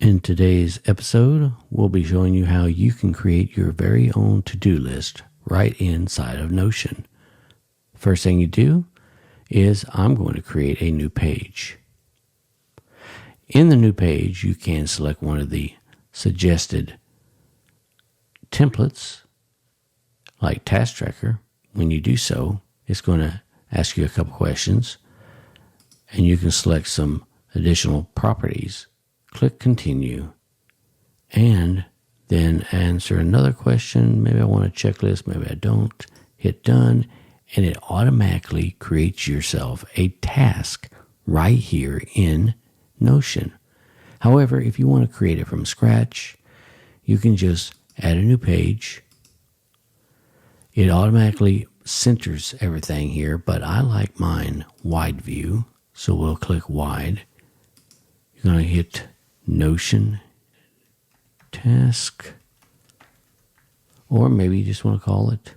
In today's episode, we'll be showing you how you can create your very own to-do list right inside of Notion. First thing you do is I'm going to create a new page. In the new page, you can select one of the suggested templates like Task Tracker. When you do so, it's going to ask you a couple questions and you can select some additional properties. Click Continue, and then answer another question. Maybe I want a checklist, maybe I don't. Hit Done, and it automatically creates yourself a task right here in Notion. However, if you want to create it from scratch, you can just add a new page. It automatically centers everything here, but I like mine wide view, so we'll click wide. You're going to hit Notion task, or maybe you just want to call it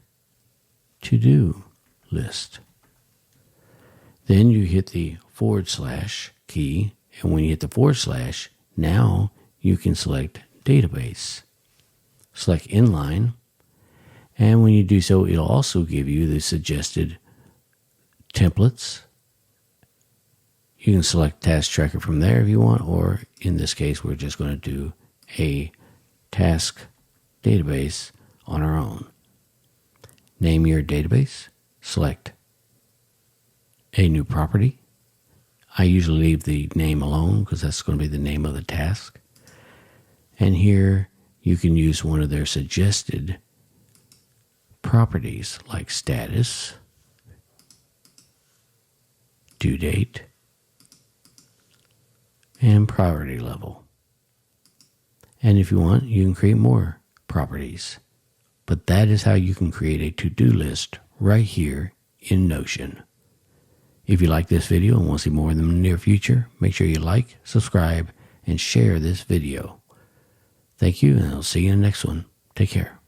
to-do list. Then you hit the / key, and when you hit the /, now you can select database. Select inline, and when you do so, it'll also give you the suggested templates. You can select Task Tracker from there if you want, or in this case, we're just going to do a task database on our own. Name your database, select a new property. I usually leave the name alone because that's going to be the name of the task. And here you can use one of their suggested properties like status, due date, and priority level. And if you want, you can create more properties. But that is how you can create a to-do list right here in Notion. If you like this video and want to see more of them in the near future, make sure you like, subscribe, and share this video. Thank you, and I'll see you in the next one. Take care.